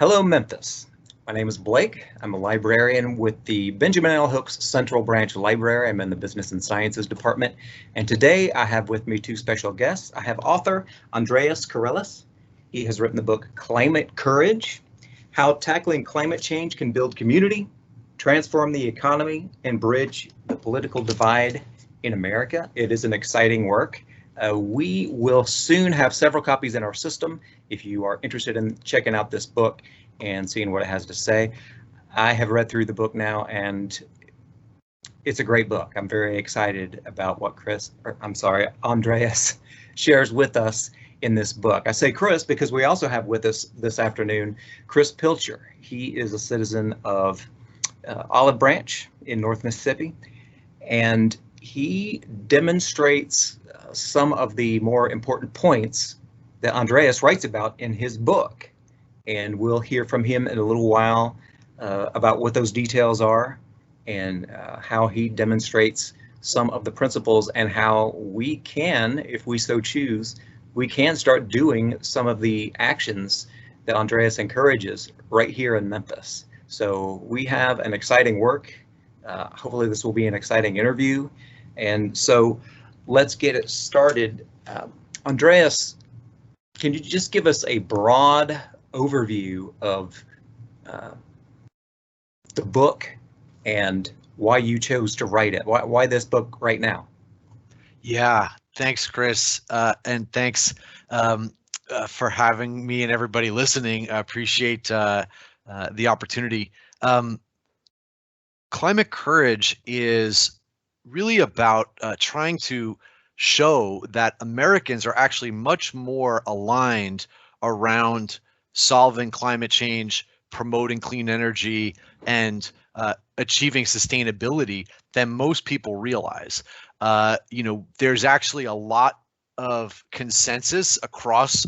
Hello, Memphis. My name is Blake. I'm a librarian with the Benjamin L. Hooks Central Branch Library. I'm in the Business and Sciences Department. And today I have with me two special guests. I have author Andreas Karelas. He has written the book Climate Courage: How Tackling Climate Change Can Build Community, Transform the Economy, and Bridge the Political Divide in America. It is an exciting work. We will soon have several copies in our system if you are interested in checking out this book and seeing what it has to say. I have read through the book now, and it's a great book. I'm very excited about what Andreas shares with us in this book. I say Chris because we also have with us this afternoon Chris Pilcher. He is a citizen of Olive Branch in North Mississippi, and he demonstrates some of the more important points that Andreas writes about in his book. And we'll hear from him in a little while about what those details are and how he demonstrates some of the principles and how we can, if we so choose, we can start doing some of the actions that Andreas encourages right here in Memphis. So we have an exciting work. Hopefully this will be an exciting interview. And so let's get it started. Andreas, can you just give us a broad overview of the book and why you chose to write it? Why this book right now? Yeah, thanks, Chris, and thanks for having me and everybody listening. I appreciate the opportunity. Climate Courage is really about trying to show that Americans are actually much more aligned around solving climate change, promoting clean energy, and achieving sustainability than most people realize. There's actually a lot of consensus across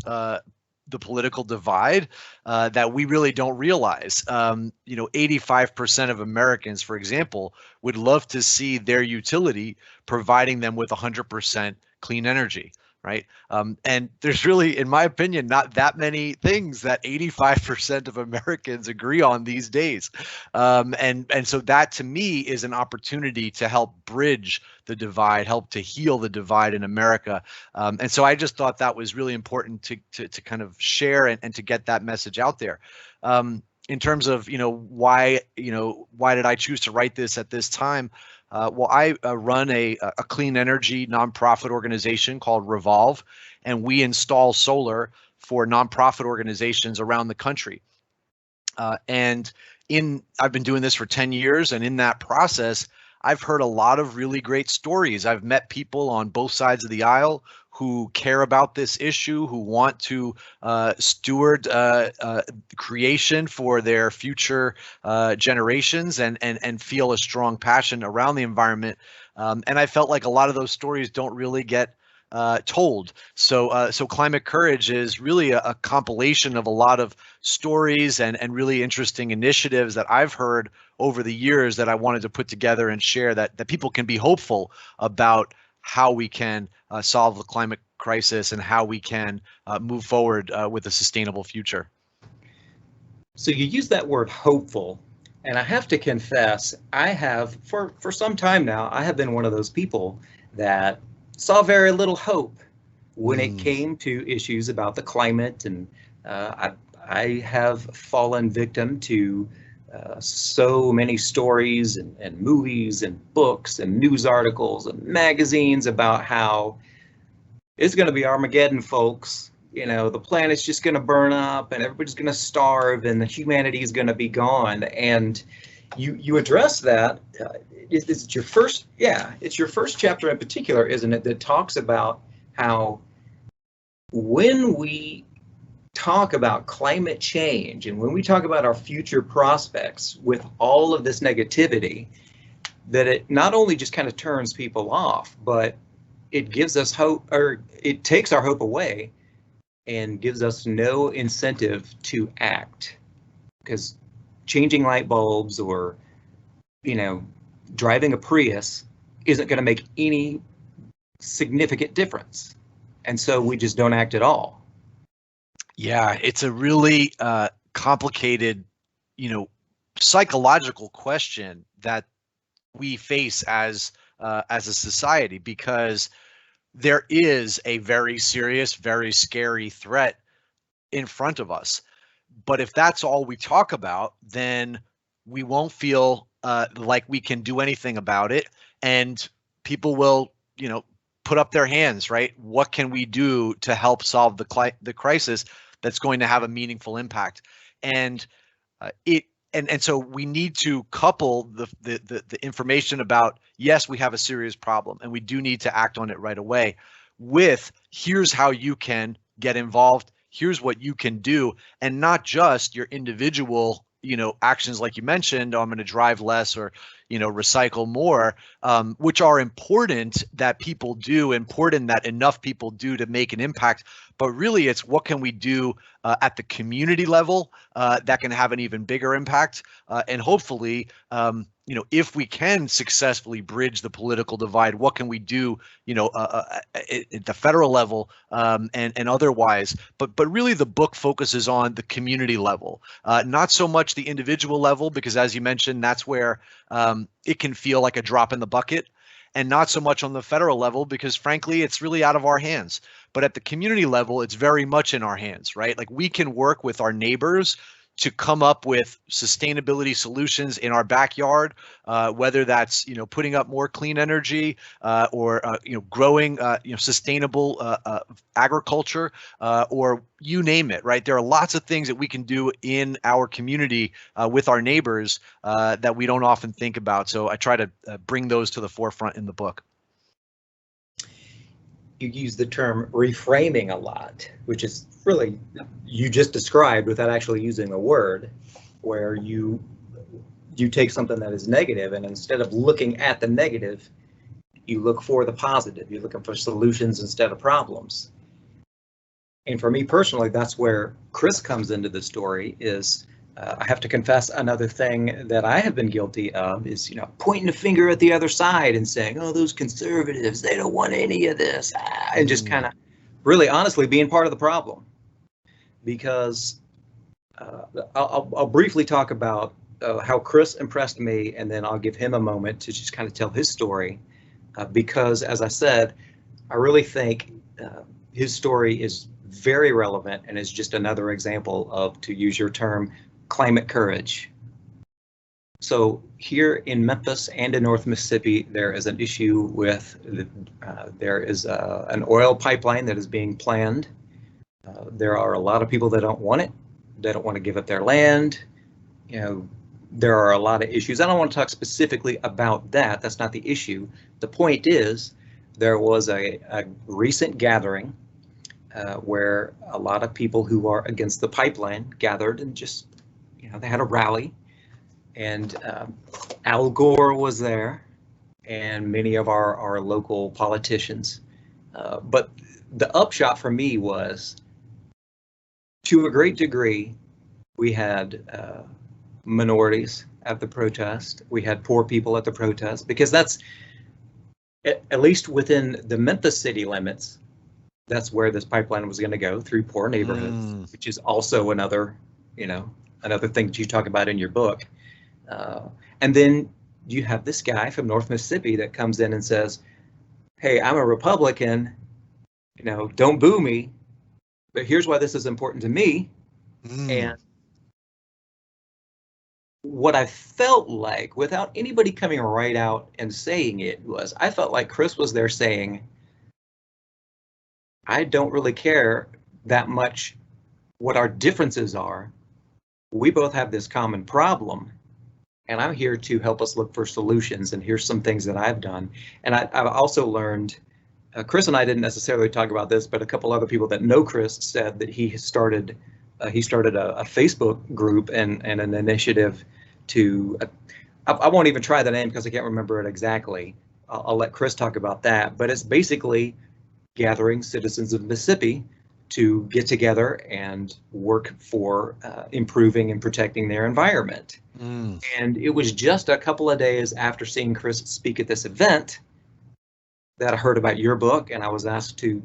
the political divide that we really don't realize. 85% of Americans, for example, would love to see their utility providing them with 100% clean energy, right? And there's really, in my opinion, not that many things that 85% of Americans agree on these days. And so that to me is an opportunity to help bridge the divide, help to heal the divide in America. And so I just thought that was really important to kind of share and to get that message out there. In terms of, why did I choose to write this at this time? Well, I run a clean energy nonprofit organization called Revolve, and we install solar for nonprofit organizations around the country. I've been doing this for 10 years, and in that process, I've heard a lot of really great stories. I've met people on both sides of the aisle who care about this issue, who want to steward creation for their future generations and feel a strong passion around the environment. And I felt like a lot of those stories don't really get told. So Climate Courage is really a compilation of a lot of stories and really interesting initiatives that I've heard over the years that I wanted to put together and share that people can be hopeful about how we can solve the climate crisis and how we can move forward with a sustainable future. So you use that word hopeful, and I have to confess, I have for some time now, I have been one of those people that saw very little hope when it came to issues about the climate, and I have fallen victim to so many stories and movies and books and news articles and magazines about how it's going to be Armageddon, folks. The planet's just going to burn up and everybody's going to starve and the humanity is going to be gone. And you address that. It's your first, it's your first chapter in particular, isn't it, that talks about how when we talk about climate change and when we talk about our future prospects with all of this negativity, that it not only just kind of turns people off, but it gives us hope, or it takes our hope away and gives us no incentive to act. Because changing light bulbs or, driving a Prius isn't going to make any significant difference. And so we just don't act at all. Yeah, it's a really complicated, psychological question that we face as a society, because there is a very serious, very scary threat in front of us. But if that's all we talk about, then we won't feel like we can do anything about it, and people will, put up their hands, right? What can we do to help solve the crisis that's going to have a meaningful impact? And so we need to couple the information about, yes, we have a serious problem and we do need to act on it right away, with here's how you can get involved, here's what you can do, and not just your individual, actions like you mentioned, oh, I'm going to drive less or, recycle more, which are important that people do, important that enough people do to make an impact. But really, it's what can we do at the community level that can have an even bigger impact, and hopefully, if we can successfully bridge the political divide, what can we do, at the federal level, and otherwise. But really, the book focuses on the community level, not so much the individual level, because as you mentioned, that's where it can feel like a drop in the bucket, and not so much on the federal level, because frankly, it's really out of our hands. But at the community level, it's very much in our hands, right? Like, we can work with our neighbors to come up with sustainability solutions in our backyard, whether that's, putting up more clean energy, or growing sustainable agriculture, or you name it, right? There are lots of things that we can do in our community with our neighbors that we don't often think about. So I try to bring those to the forefront in the book. You use the term reframing a lot, which is really, you just described without actually using a word, where you take something that is negative, and instead of looking at the negative, you look for the positive. You're looking for solutions instead of problems. And for me personally, that's where Chris comes into the story. Is I have to confess, another thing that I have been guilty of is, pointing a finger at the other side and saying, oh, those conservatives, they don't want any of this, and just kind of really honestly being part of the problem. Because I'll briefly talk about how Chris impressed me, and then I'll give him a moment to just kind of tell his story, because as I said, I really think his story is very relevant and is just another example of, to use your term, climate courage. So here in Memphis and in North Mississippi, there is an issue with there is an oil pipeline that is being planned. There are a lot of people that don't want it. They don't want to give up their land. There are a lot of issues. I don't want to talk specifically about that. That's not the issue. The point is, there was a recent gathering where a lot of people who are against the pipeline gathered, and just, they had a rally, and Al Gore was there, and many of our local politicians. But the upshot for me was, to a great degree, we had minorities at the protest. We had poor people at the protest, because that's, at least within the Memphis city limits, that's where this pipeline was going to go, through poor neighborhoods, which is also another thing that you talk about in your book. And then you have this guy from North Mississippi that comes in and says, hey, I'm a Republican, don't boo me, but here's why this is important to me. And what I felt like, without anybody coming right out and saying it, was, I felt like Chris was there saying, I don't really care that much what our differences are. We both have this common problem, and I'm here to help us look for solutions, and here's some things that I've done. And I've also learned, Chris and I didn't necessarily talk about this, but a couple other people that know Chris said that he started a Facebook group and an initiative to, I won't even try the name because I can't remember it exactly. I'll let Chris talk about that, but it's basically gathering citizens of Mississippi to get together and work for improving and protecting their environment. And it was just a couple of days after seeing Chris speak at this event that I heard about your book, and I was asked to,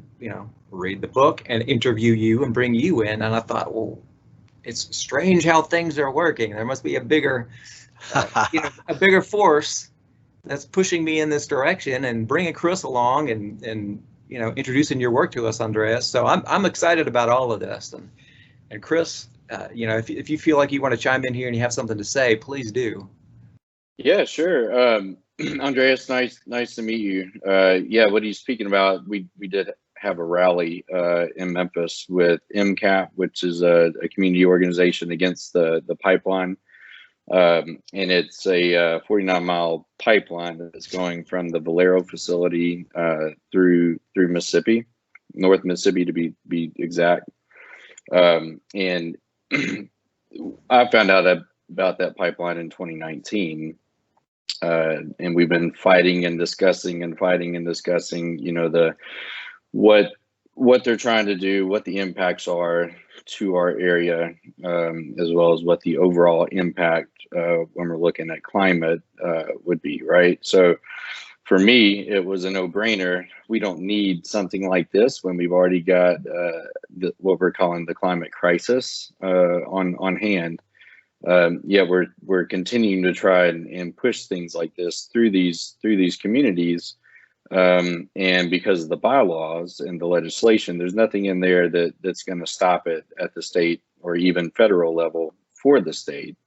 read the book and interview you and bring you in. And I thought, well, it's strange how things are working. There must be a bigger, a bigger force that's pushing me in this direction, and bringing Chris along and introducing your work to us, Andreas. So I'm excited about all of this. And Chris, if you feel like you want to chime in here and you have something to say, please do. Yeah, sure. Andreas, nice to meet you. Yeah, what he's speaking about, we did have a rally in Memphis with MCAP, which is a community organization against the pipeline. And it's a 49-mile pipeline that's going from the Valero facility through Mississippi, North Mississippi to be exact. And I found out about that pipeline in 2019. And we've been fighting and discussing, what they're trying to do, what the impacts are to our area, as well as what the overall impact when we're looking at climate would be, right? So for me, it was a no-brainer. We don't need something like this when we've already got what we're calling the climate crisis on hand. Yeah, we're continuing to try and push things like this through these communities, and because of the bylaws and the legislation, there's nothing in there that's going to stop it at the state or even federal level for the state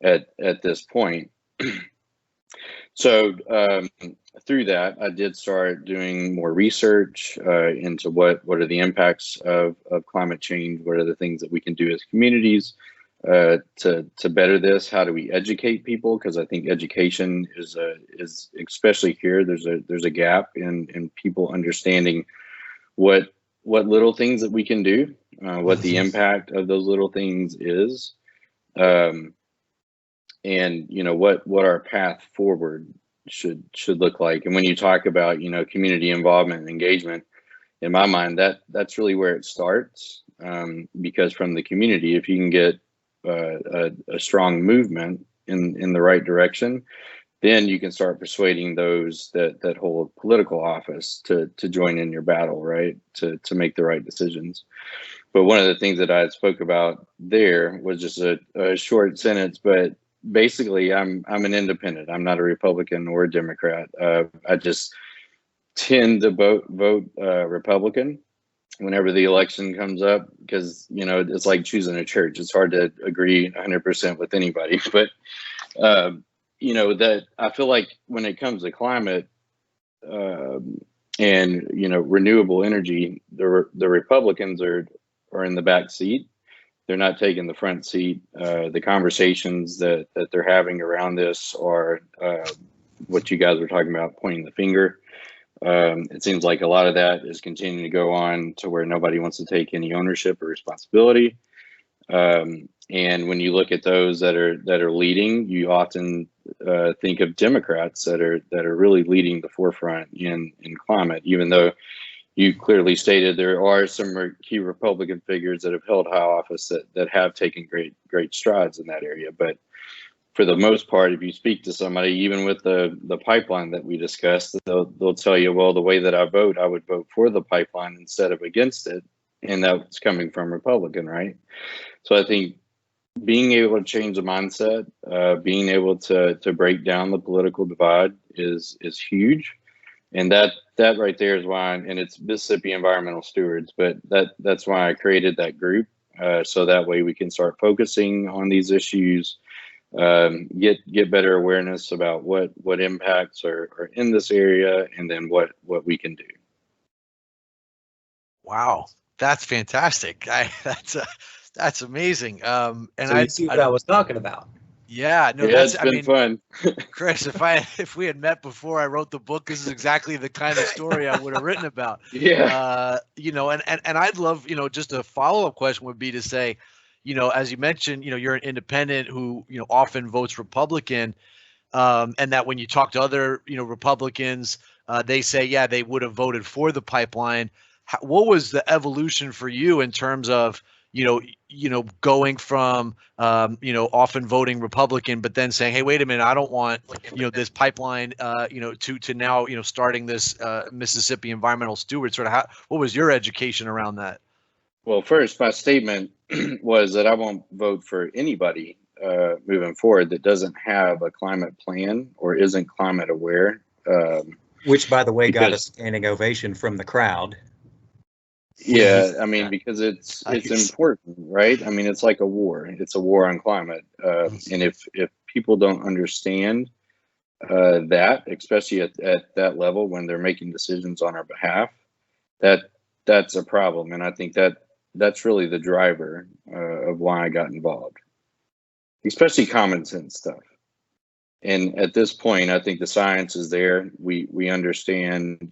at this point. So through that, I did start doing more research into what are the impacts of climate change, what are the things that we can do as communities to better this. How do we educate people? Because I think education is especially here. There's a gap in people understanding what little things that we can do, what the impact of those little things is, and what our path forward should look like. And when you talk about community involvement and engagement, in my mind, that's really where it starts, because from the community, if you can get a strong movement in the right direction, then you can start persuading those that hold political office to join in your battle, right? To make the right decisions. But one of the things that I spoke about there was just a short sentence, but basically I'm an independent. I'm not a Republican or a Democrat. I just tend to vote Republican whenever the election comes up, because it's like choosing a church. It's hard to agree 100% with anybody, but that I feel like when it comes to climate and renewable energy, the Republicans are in the back seat. They're not taking the front seat. The conversations that they're having around this are what you guys were talking about, pointing the finger. It seems like a lot of that is continuing to go on to where nobody wants to take any ownership or responsibility. And when you look at those that are leading, you often think of Democrats that are really leading the forefront in climate, even though you clearly stated there are some key Republican figures that have held high office that have taken great strides in that area. But for the most part, if you speak to somebody, even with the pipeline that we discussed, they'll tell you, well, the way that I vote, I would vote for the pipeline instead of against it. And that's coming from Republican, right? So I think being able to change the mindset, being able to break down the political divide is huge. And that right there is why, and it's Mississippi Environmental Stewards, but that's why I created that group, so that way we can start focusing on these issues, get better awareness about what impacts are in this area, and then what we can do. Wow, that's fantastic. That's amazing. And so you see what I was talking about. Yeah, no, yeah, it's been fun. Chris, if we had met before I wrote the book, this is exactly the kind of story I would have written about. Yeah. And I'd love, just a follow-up question would be to say, as you mentioned, you're an independent who, often votes Republican, and that when you talk to other, Republicans, they say, yeah, they would have voted for the pipeline. What was the evolution for you in terms of, going from, often voting Republican, but then saying, hey, wait a minute, I don't want, this pipeline, to now, starting this Mississippi Environmental Steward. Sort of what was your education around that? Well, first, my statement was that I won't vote for anybody moving forward that doesn't have a climate plan or isn't climate aware. Which, by the way, got a Because standing ovation from the crowd. yeah, I mean, because it's important, right? I mean, it's like a war. It's a war on climate, and if people don't understand that, especially at that level when they're making decisions on our behalf, that's a problem. And I think that's really the driver of why I got involved, especially common sense stuff. And at this point, I think the science is there. We understand,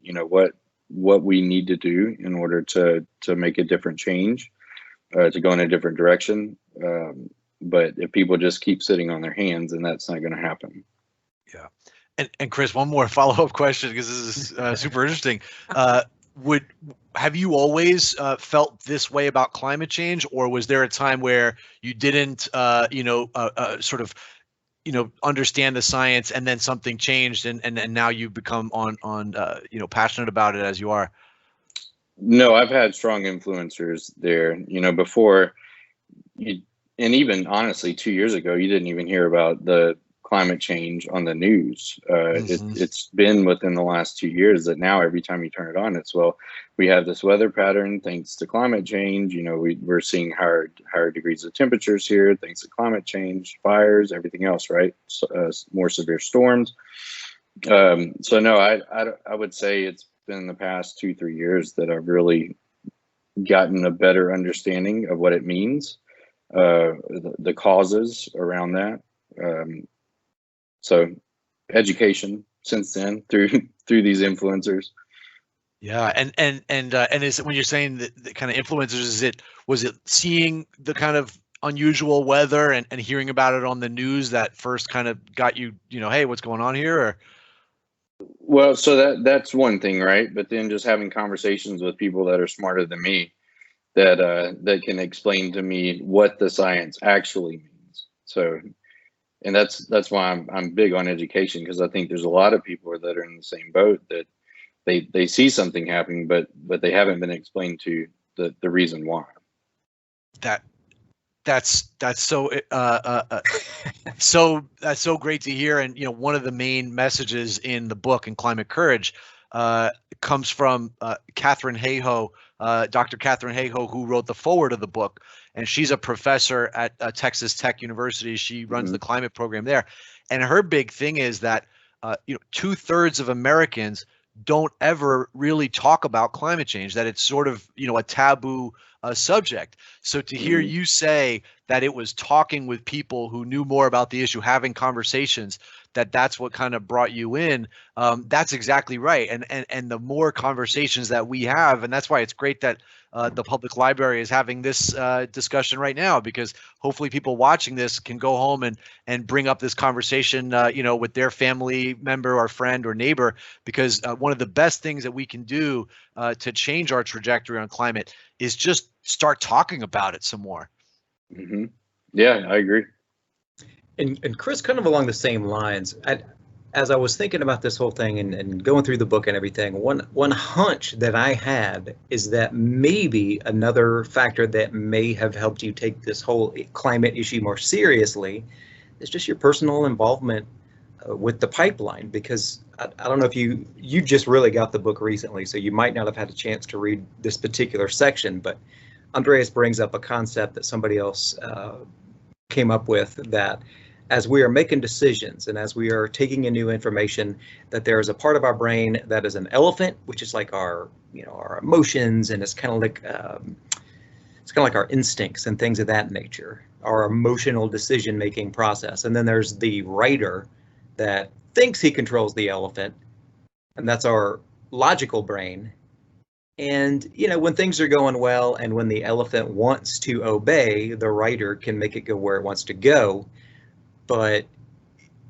what we need to do in order to make a different change, to go in a different direction. But if people just keep sitting on their hands, then that's not going to happen. Yeah. And Chris, one more follow-up question, because this is super interesting. Have you always felt this way about climate change, or was there a time where you didn't, sort of, understand the science, and then something changed, and now you've become passionate about it as you are? No, I've had strong influencers there. Before and even honestly, 2 years ago, you didn't even hear about the climate change on the news. It's been within the last 2 years that now every time you turn it on, it's, well, we have this weather pattern thanks to climate change. We're seeing higher degrees of temperatures here thanks to climate change, fires, everything else, right? So, more severe storms. So no, I would say it's been the past 2-3 years that I've really gotten a better understanding of what it means, the causes around that. So education since then through these influencers. Yeah, and is it, when you're saying the kind of influencers, was it seeing the kind of unusual weather and hearing about it on the news that first kind of got you, hey, what's going on here? Or? Well, so that's one thing, right? But then just having conversations with people that are smarter than me, that can explain to me what the science actually means. So, and that's why I'm big on education, because I think there's a lot of people that are in the same boat, that they see something happening, but they haven't been explained to the reason why. That's so that's so great to hear. And one of the main messages in the book, in Climate Courage, comes from Katharine Hayhoe, Dr. Katharine Hayhoe, who wrote the foreword of the book, and she's a professor at Texas Tech University. She runs the climate program there, and her big thing is that 2/3 of Americans don't ever really talk about climate change, that it's sort of a taboo subject. So to hear you say that it was talking with people who knew more about the issue, having conversations, that's what kind of brought you in, that's exactly right. And the more conversations that we have, and that's why it's great that the public library is having this discussion right now, because hopefully people watching this can go home and bring up this conversation with their family member or friend or neighbor, because one of the best things that we can do to change our trajectory on climate is just start talking about it some more. Yeah, I agree. And Chris, kind of along the same lines, as I was thinking about this whole thing and going through the book and everything, one hunch that I had is that maybe another factor that may have helped you take this whole climate issue more seriously is just your personal involvement with the pipeline. Because I don't know if you just really got the book recently, so you might not have had a chance to read this particular section, but Andreas brings up a concept that somebody else came up with, that as we are making decisions and as we are taking in new information, that there is a part of our brain that is an elephant, which is like our emotions, and it's kind of like our instincts and things of that nature, our emotional decision-making process. And then there's the writer that thinks he controls the elephant, and that's our logical brain. And when things are going well and when the elephant wants to obey, the writer can make it go where it wants to go. But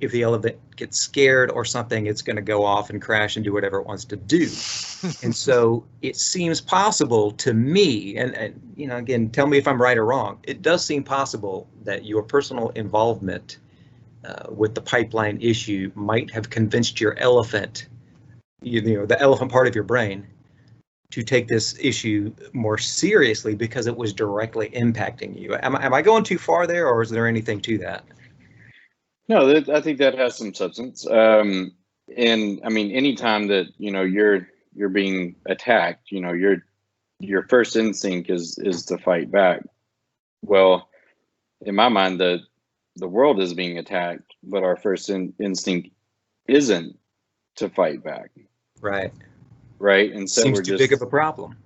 if the elephant gets scared or something, it's going to go off and crash and do whatever it wants to do. And so it seems possible to me, and again, tell me if I'm right or wrong, it does seem possible that your personal involvement with the pipeline issue might have convinced your elephant, the elephant part of your brain, to take this issue more seriously because it was directly impacting you. Am I going too far there, or is there anything to that? No, I think that has some substance. And I mean, anytime that you're being attacked, your first instinct is to fight back. Well, in my mind, the world is being attacked, but our first instinct isn't to fight back. Right. Right. And so Seems we're too just big of a problem.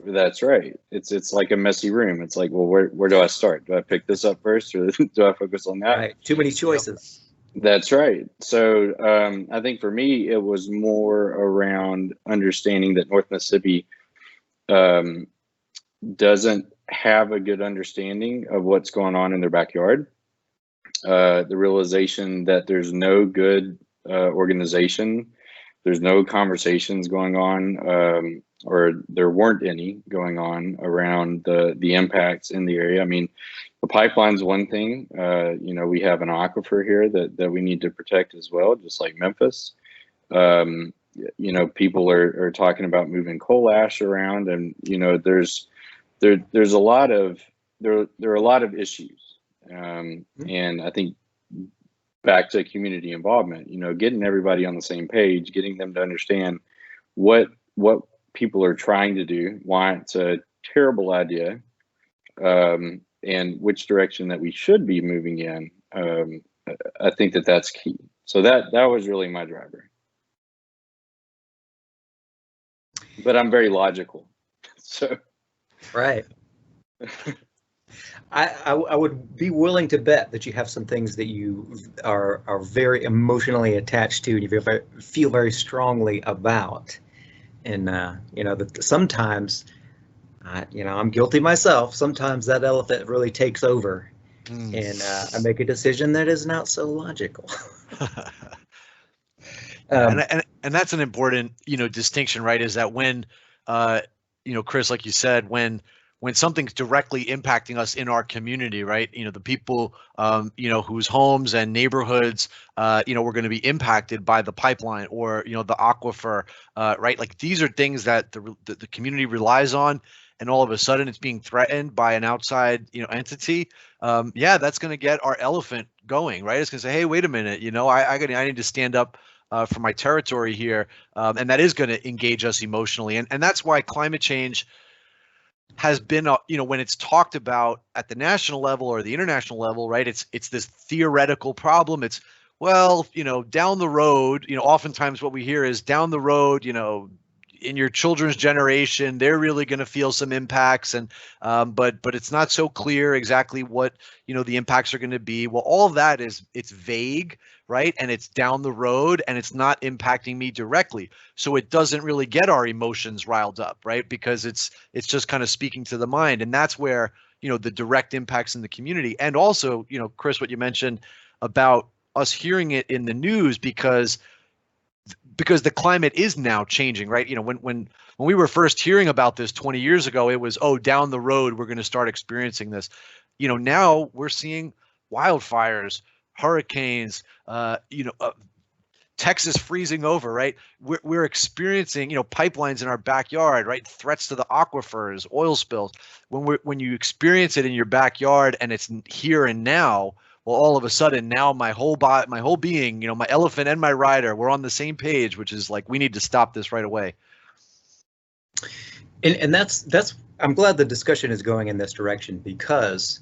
That's right. It's like a messy room. It's like, well, where do I start? Do I pick this up first, or do I focus on that? Right. Too many choices. That's right. So I think for me, it was more around understanding that North Mississippi doesn't have a good understanding of what's going on in their backyard. The realization that there's no good organization, there's no conversations going on, or there weren't any going on around the impacts in the area. I mean, the pipeline's one thing. We have an aquifer here that we need to protect as well, just like Memphis. People are talking about moving coal ash around, and there's a lot of there are a lot of issues, and I think back to community involvement. Getting everybody on the same page, getting them to understand what people are trying to do, why it's a terrible idea, and which direction that we should be moving in. I think that's key. So that was really my driver. But I'm very logical. So right. I would be willing to bet that you have some things that you are very emotionally attached to and you feel very strongly about. And that sometimes I'm guilty myself. Sometimes that elephant really takes over, and I make a decision that is not so logical. And that's an important distinction, right? Is that when Chris, like you said, when something's directly impacting us in our community, right? The people whose homes and neighborhoods we're going to be impacted by the pipeline or the aquifer, right? Like these are things that the community relies on, and all of a sudden it's being threatened by an outside entity. That's going to get our elephant going, right? It's going to say, hey, wait a minute, I need to stand up for my territory here, and that is going to engage us emotionally, and that's why climate change has been, when it's talked about at the national level or the international level, right? It's this theoretical problem. It's, well, down the road, oftentimes what we hear is down the road, in your children's generation, they're really going to feel some impacts, and but it's not so clear exactly what the impacts are going to be. Well, all of that it's vague, right? And it's down the road, and it's not impacting me directly, so it doesn't really get our emotions riled up, right? Because it's just kind of speaking to the mind, and that's where the direct impacts in the community, and also Chris, what you mentioned about us hearing it in the news because the climate is now changing, right? When we were first hearing about this 20 years ago, it was, oh, down the road, we're going to start experiencing this. Now we're seeing wildfires, hurricanes, Texas freezing over, right? We're experiencing, pipelines in our backyard, right? Threats to the aquifers, oil spills. When you experience it in your backyard and it's here and now, well, all of a sudden now my whole being, my elephant and my rider, we're on the same page, which is like, we need to stop this right away. And that's I'm glad the discussion is going in this direction, because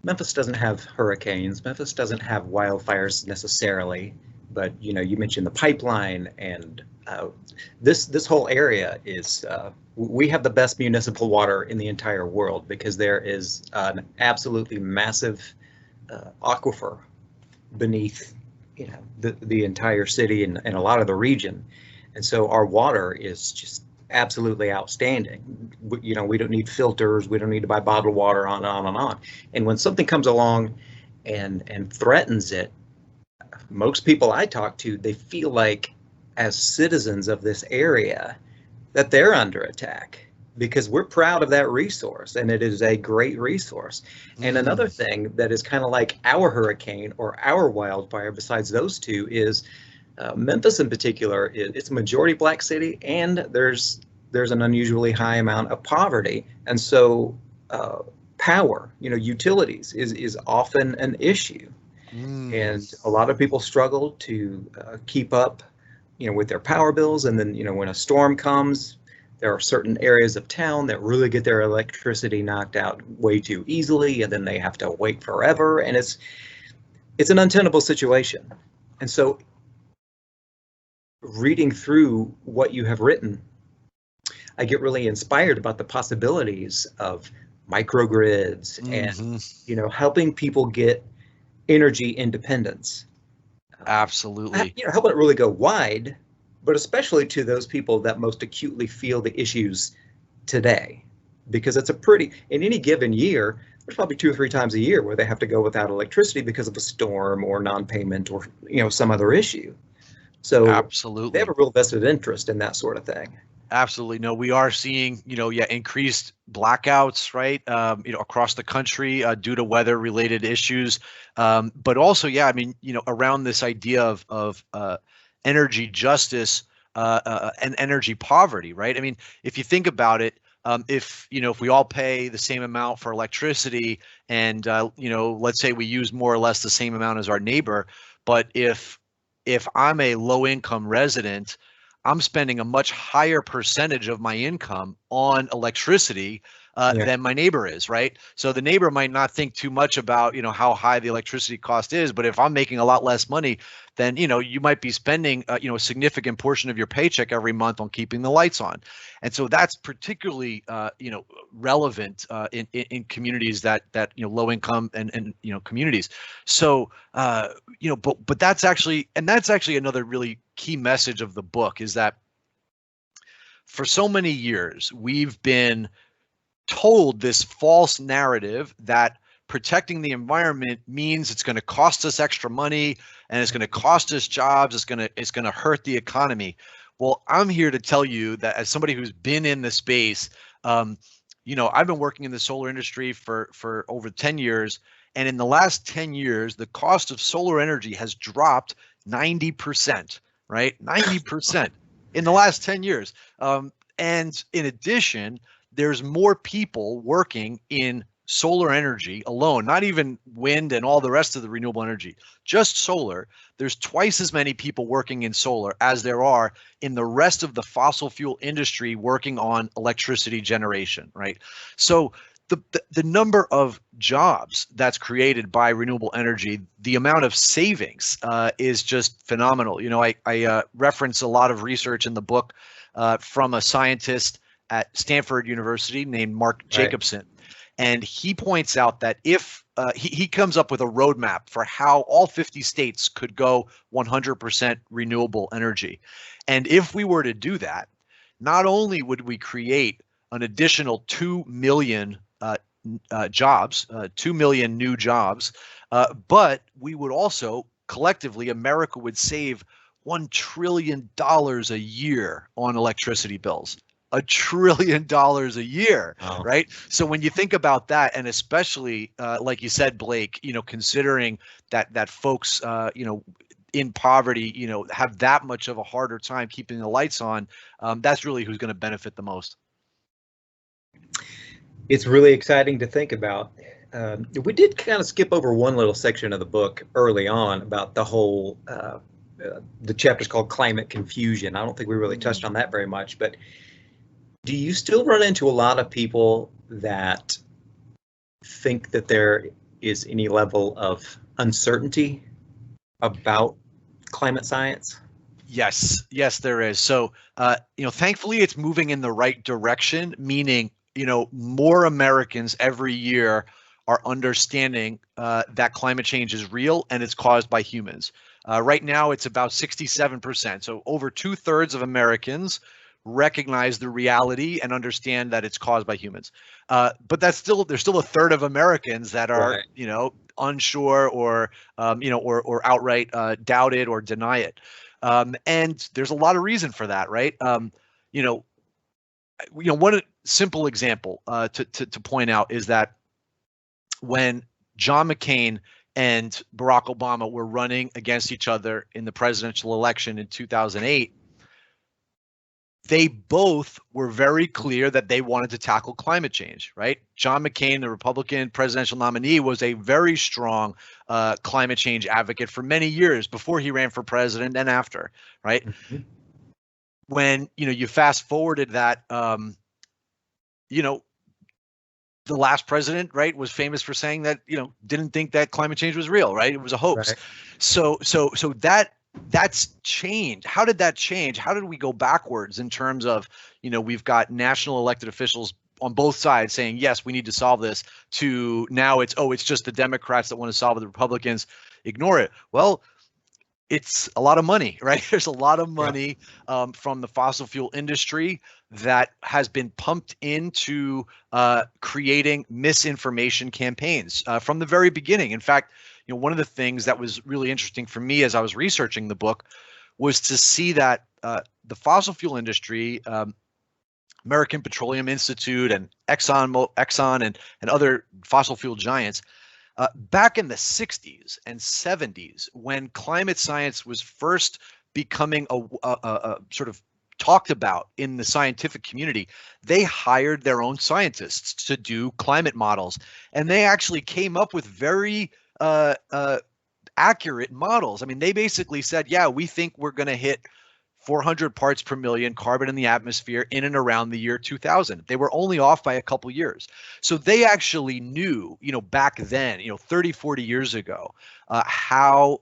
Memphis doesn't have hurricanes. Memphis doesn't have wildfires necessarily, but you mentioned the pipeline, and this whole area is we have the best municipal water in the entire world, because there is an absolutely massive aquifer beneath the entire city and a lot of the region, and so our water is just absolutely outstanding. We don't need filters, we don't need to buy bottled water, on and on and on. And when something comes along and threatens it, most people I talk to, they feel like, as citizens of this area, that they're under attack, because we're proud of that resource, and it is a great resource. And another thing that is kind of like our hurricane or our wildfire, besides those two, is Memphis in particular, it's a majority black city, and there's there's an unusually high amount of poverty. And so power, utilities is often an issue. And a lot of people struggle to keep up, with their power bills. And then, when a storm comes, there are certain areas of town that really get their electricity knocked out way too easily, and then they have to wait forever. And it's an untenable situation. And so reading through what you have written, I get really inspired about the possibilities of microgrids and, helping people get energy independence. Absolutely. Helping it really go wide, but especially to those people that most acutely feel the issues today. Because in any given year, there's probably 2 or 3 times a year where they have to go without electricity because of a storm or non-payment or, some other issue. So absolutely, they have a real vested interest in that sort of thing. Absolutely. No, we are seeing, increased blackouts, right? Across the country due to weather related issues. But also, around this idea of energy justice and energy poverty, right? I mean, if you think about it, if we all pay the same amount for electricity and, let's say we use more or less the same amount as our neighbor, but if I'm a low income resident, I'm spending a much higher percentage of my income on electricity than my neighbor is, right? So the neighbor might not think too much about, how high the electricity cost is, but if I'm making a lot less money, then, you might be spending, a significant portion of your paycheck every month on keeping the lights on. And so that's particularly, relevant in communities that low income and communities. So, but that's actually another really key message of the book is that for so many years, we've been told this false narrative that protecting the environment means it's going to cost us extra money and it's going to cost us jobs. It's going to hurt the economy. Well, I'm here to tell you that as somebody who's been in the space, I've been working in the solar industry for over 10 years. And in the last 10 years, the cost of solar energy has dropped 90%, right? 90% in the last 10 years. And in addition, there's more people working in solar energy alone, not even wind and all the rest of the renewable energy, just solar. There's twice as many people working in solar as there are in the rest of the fossil fuel industry working on electricity generation, right? So the number of jobs that's created by renewable energy, the amount of savings is just phenomenal. I reference a lot of research in the book from a scientist at Stanford University named Mark Jacobson. And he points out that if he comes up with a roadmap for how all 50 states could go 100% renewable energy. And if we were to do that, not only would we create an additional 2 million jobs, 2 million new jobs, but we would also collectively, America would save $1 trillion a year on electricity bills. $1 trillion a year, right? So when you think about that, and especially like you said, Blake, considering that folks, in poverty, have that much of a harder time keeping the lights on, that's really who's going to benefit the most. It's really exciting to think about. We did kind of skip over one little section of the book early on about the whole, the chapter's called Climate Confusion. I don't think we really touched on that very much, but do you still run into a lot of people that think that there is any level of uncertainty about climate science? Yes, there is. So, thankfully it's moving in the right direction, meaning, more Americans every year are understanding that climate change is real and it's caused by humans. Right now, it's about 67%. So over 2/3 of Americans recognize the reality and understand that it's caused by humans. But there's still a third of Americans that are, unsure or, or outright doubt it or deny it. And there's a lot of reason for that, right? One simple example to point out is that when John McCain and Barack Obama were running against each other in the presidential election in 2008, they both were very clear that they wanted to tackle climate change, right? John McCain, the Republican presidential nominee, was a very strong climate change advocate for many years before he ran for president and after, right? Mm-hmm. When, you fast forwarded that, the last president, right, was famous for saying that, didn't think that climate change was real, right? It was a hoax. Right. So that's changed. How did that change? How did we go backwards in terms of, we've got national elected officials on both sides saying, yes, we need to solve this, to now it's just the Democrats that want to solve it, the Republicans ignore it. Well, it's a lot of money, right? There's a lot of money from the fossil fuel industry that has been pumped into creating misinformation campaigns from the very beginning. In fact, one of the things that was really interesting for me as I was researching the book was to see that the fossil fuel industry, American Petroleum Institute and Exxon and other fossil fuel giants, back in the 60s and 70s, when climate science was first becoming a sort of talked about in the scientific community, they hired their own scientists to do climate models. And they actually came up with very accurate models. I mean, they basically said, yeah, we think we're going to hit 400 parts per million carbon in the atmosphere in and around the year 2000. They were only off by a couple years. So they actually knew, back then, 30, 40 years ago, how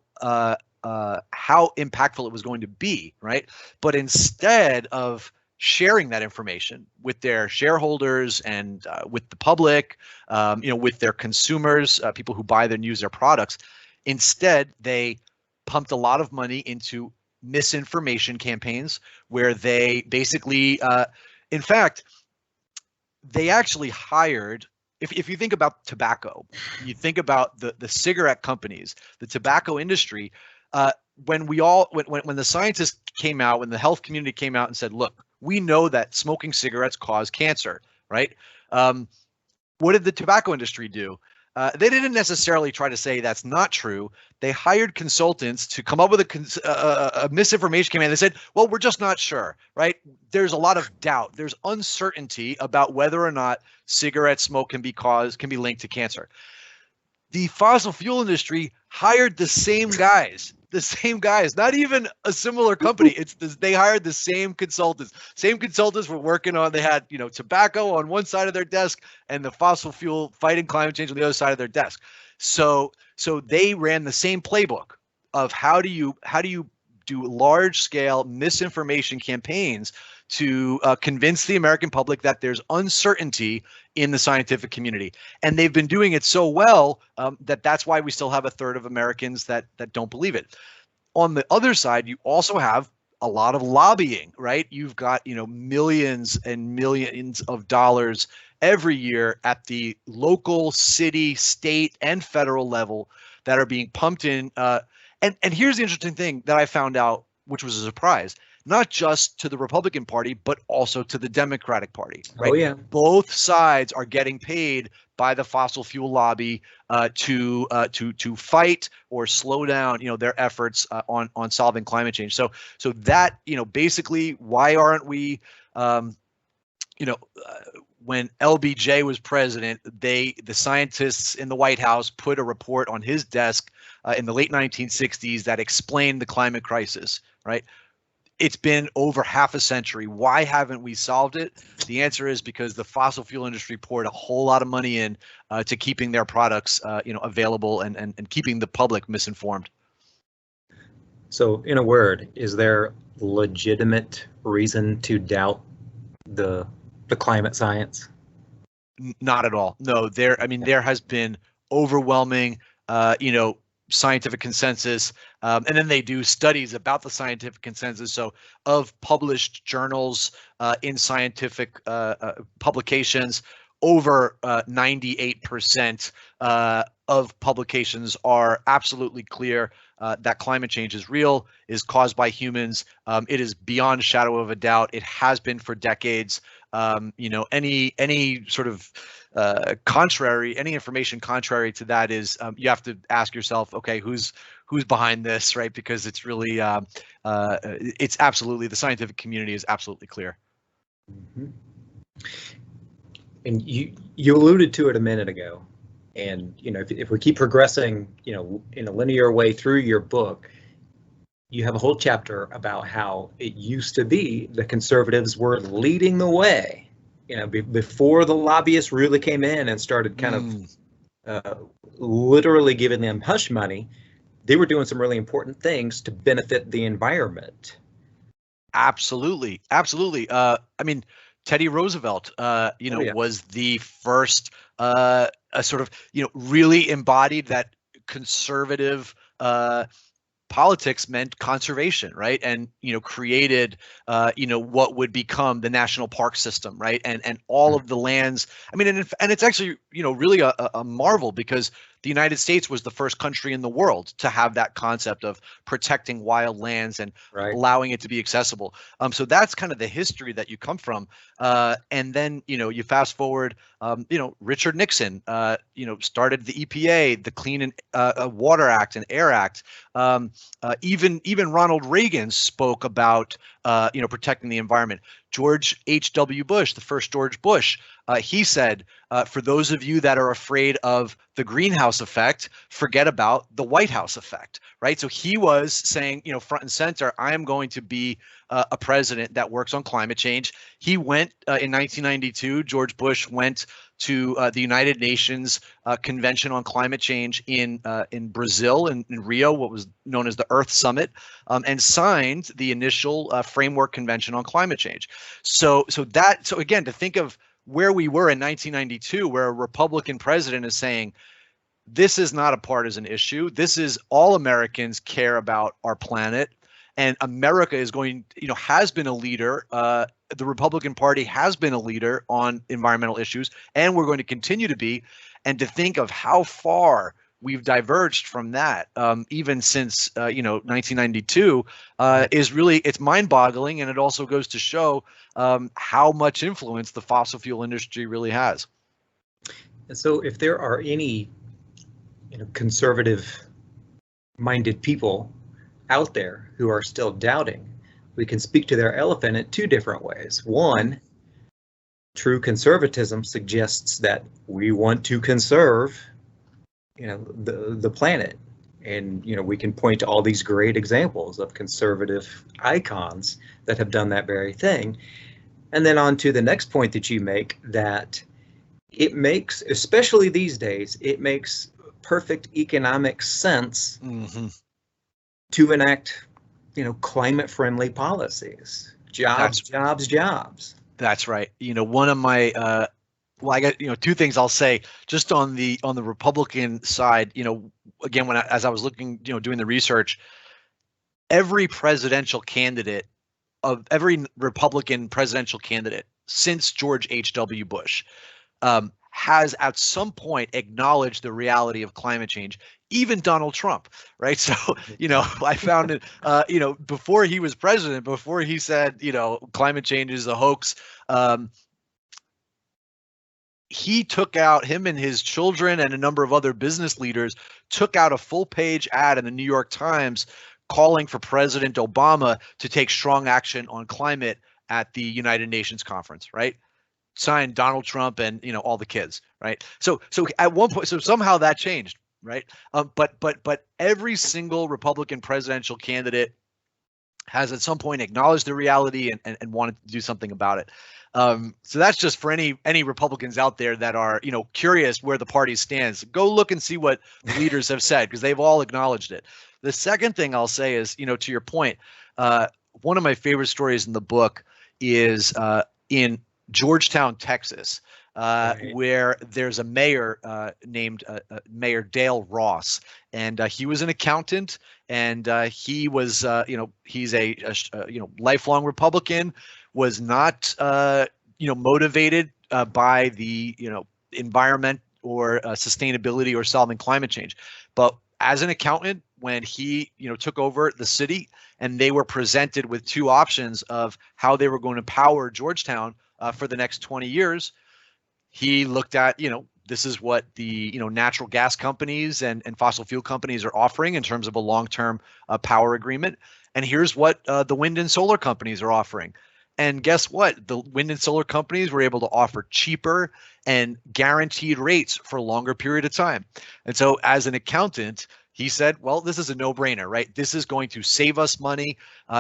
impactful it was going to be, right? But instead of sharing that information with their shareholders and with the public, with their consumers, people who buy and use their products, instead they pumped a lot of money into misinformation campaigns where they basically, in fact, they actually hired, if you think about tobacco, you think about the cigarette companies, the tobacco industry, when the scientists came out, when the health community came out and said, look, we know that smoking cigarettes cause cancer, right? What did the tobacco industry do? They didn't necessarily try to say that's not true. They hired consultants to come up with a misinformation campaign. They said, well, we're just not sure, right? There's a lot of doubt. There's uncertainty about whether or not cigarette smoke can be linked to cancer. The fossil fuel industry hired the same guys, not even a similar company. They hired the same consultants. Same consultants were working on, they had, tobacco on one side of their desk and the fossil fuel fighting climate change on the other side of their desk. So they ran the same playbook of how do you do large scale misinformation campaigns to convince the American public that there's uncertainty in the scientific community. And they've been doing it so well that's why we still have a third of Americans that don't believe it. On the other side, you also have a lot of lobbying, right? You've got, millions and millions of dollars every year at the local, city, state, and federal level that are being pumped in. And here's the interesting thing that I found out, which was a surprise. Not just to the Republican Party, but also to the Democratic Party. Right? Oh, yeah. Both sides are getting paid by the fossil fuel lobby to fight or slow down, their efforts on solving climate change. So that, basically, why aren't we, when LBJ was president, the scientists in the White House put a report on his desk in the late 1960s that explained the climate crisis, right? It's been over half a century. Why haven't we solved it? The answer is because the fossil fuel industry poured a whole lot of money in to keeping their products, available and keeping the public misinformed. So, in a word, is there legitimate reason to doubt the climate science? Not at all. No, there has been overwhelming, scientific consensus, and then they do studies about the scientific consensus. So of published journals in scientific publications, over 98% of publications are absolutely clear that climate change is real, is caused by humans. It is beyond a shadow of a doubt. It has been for decades. Any sort of any information contrary to that is you have to ask yourself, okay, who's behind this, right? Because it's really it's absolutely, the scientific community is absolutely clear. Mm-hmm. And you alluded to it a minute ago, and if we keep progressing, in a linear way through your book, you have a whole chapter about how it used to be the conservatives were leading the way, before the lobbyists really came in and started kind of literally giving them hush money. They were doing some really important things to benefit the environment. Absolutely. I mean, Teddy Roosevelt, was the first sort of, really embodied that conservative politics meant conservation, right? And created what would become the national park system, right? And all of the lands. I mean, and it's actually really a marvel, because the United States was the first country in the world to have that concept of protecting wild lands and allowing it to be accessible. So that's kind of the history that you come from. And then you fast forward, Richard Nixon, started the EPA, the Clean Water Act and Air Act. Even Ronald Reagan spoke about protecting the environment. George H.W. Bush, the first George Bush, he said, for those of you that are afraid of the greenhouse effect, forget about the White House effect, right? So he was saying, front and center, I am going to be a president that works on climate change. He went in 1992, George Bush went to the United Nations Convention on Climate Change in Brazil, in Rio, what was known as the Earth Summit, and signed the initial framework convention on climate change. So again, to think of where we were in 1992, where a Republican president is saying, this is not a partisan issue. This is all Americans care about our planet. And America is has been a leader. The Republican Party has been a leader on environmental issues, and we're going to continue to be. And to think of how far we've diverged from that, even since 1992, is really, it's mind-boggling, and it also goes to show how much influence the fossil fuel industry really has. And so, if there are any conservative-minded people out there who are still doubting, we can speak to their elephant in two different ways. One, true conservatism suggests that we want to conserve the planet, and we can point to all these great examples of conservative icons that have done that very thing. And then on to the next point that you make, that it makes, especially these days, it makes perfect economic sense to enact climate-friendly policies. Jobs. That's right. One of my I got two things I'll say just on the Republican side. Again, as I was looking, doing the research, every Republican presidential candidate since George H.W. Bush has at some point acknowledged the reality of climate change. Even Donald Trump, right? So, I found it, before he was president, before he said, climate change is a hoax, he took out, him and his children and a number of other business leaders took out a full-page ad in the New York Times calling for President Obama to take strong action on climate at the United Nations conference, right? Signed Donald Trump and all the kids, right? So at one point, so somehow that changed, right? But every single Republican presidential candidate has at some point acknowledged the reality and wanted to do something about it. So that's just for any Republicans out there that are curious where the party stands. Go look and see what the leaders have said, because they've all acknowledged it. The second thing I'll say is, to your point, one of my favorite stories in the book is in Georgetown, Texas, where there's a mayor named Mayor Dale Ross, and he was an accountant, and he was, he's a lifelong Republican, was not, motivated by the, environment or sustainability or solving climate change, but as an accountant, when he, took over the city and they were presented with two options of how they were going to power Georgetown, for the next 20 years, he looked at, this is what the natural gas companies and fossil fuel companies are offering in terms of a long-term power agreement. And here's what the wind and solar companies are offering. And guess what? The wind and solar companies were able to offer cheaper and guaranteed rates for a longer period of time. And so as an accountant, he said, well, this is a no-brainer, right? This is going to save us money.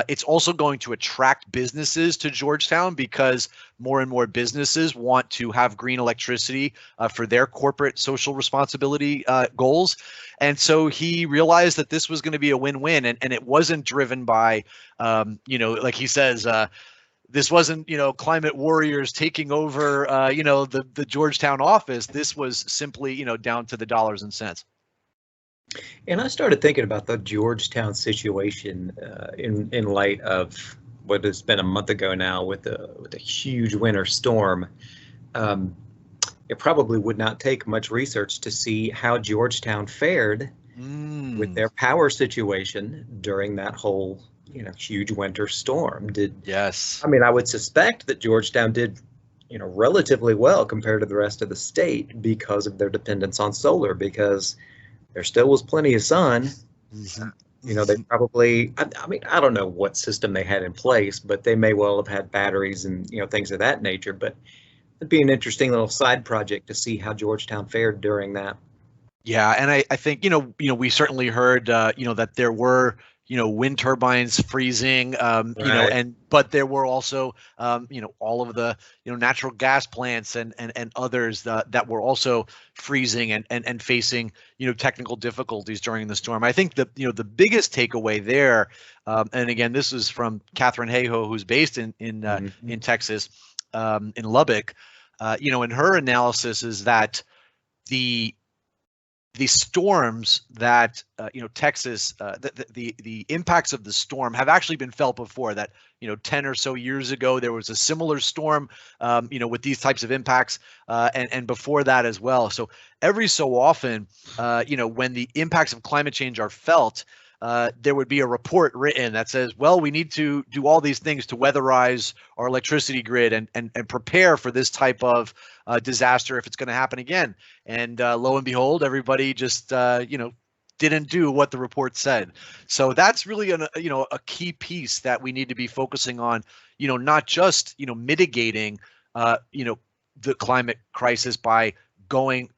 It's also going to attract businesses to Georgetown because more and more businesses want to have green electricity for their corporate social responsibility goals. And so he realized that this was going to be a win-win, and it wasn't driven by, like he says, this wasn't, climate warriors taking over, the Georgetown office. This was simply, down to the dollars and cents. And I started thinking about the Georgetown situation in light of what has been a month ago now with a huge winter storm. It probably would not take much research to see how Georgetown fared with their power situation during that whole huge winter storm. Yes. I mean, I would suspect that Georgetown did relatively well compared to the rest of the state because of their dependence on solar, because there still was plenty of sun. They probably, I mean, I don't know what system they had in place, but they may well have had batteries and, things of that nature. But it'd be an interesting little side project to see how Georgetown fared during that. Yeah. And I think, we certainly heard, that there were, wind turbines freezing, Right. but there were also, all of the, natural gas plants and others that were also freezing and facing, technical difficulties during the storm. I think the biggest takeaway there, and again, this is from Catherine Hayhoe, who's based in Texas, in Lubbock, in her analysis is that the storms that Texas, the impacts of the storm have actually been felt before. That 10 or so years ago there was a similar storm, with these types of impacts, and before that as well. So every so often, when the impacts of climate change are felt, there would be a report written that says, well, we need to do all these things to weatherize our electricity grid and prepare for this type of disaster if it's going to happen again. And lo and behold, everybody just, didn't do what the report said. So that's really a key piece that we need to be focusing on, not just, mitigating, the climate crisis by going,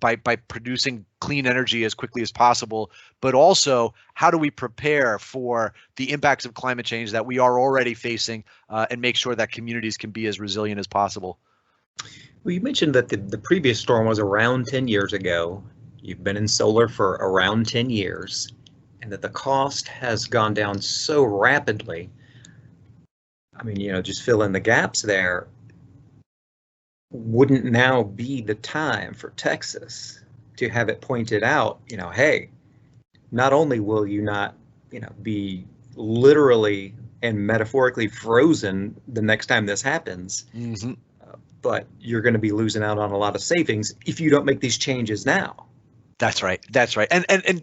by producing clean energy as quickly as possible, but also how do we prepare for the impacts of climate change that we are already facing, and make sure that communities can be as resilient as possible. Well, you mentioned that the previous storm was around 10 years ago. You've been in solar for around 10 years, and that the cost has gone down so rapidly. I mean, just fill in the gaps there. Wouldn't now be the time for Texas to have it pointed out, hey, not only will you not, be literally and metaphorically frozen the next time this happens, but you're going to be losing out on a lot of savings if you don't make these changes now. That's right. That's right. And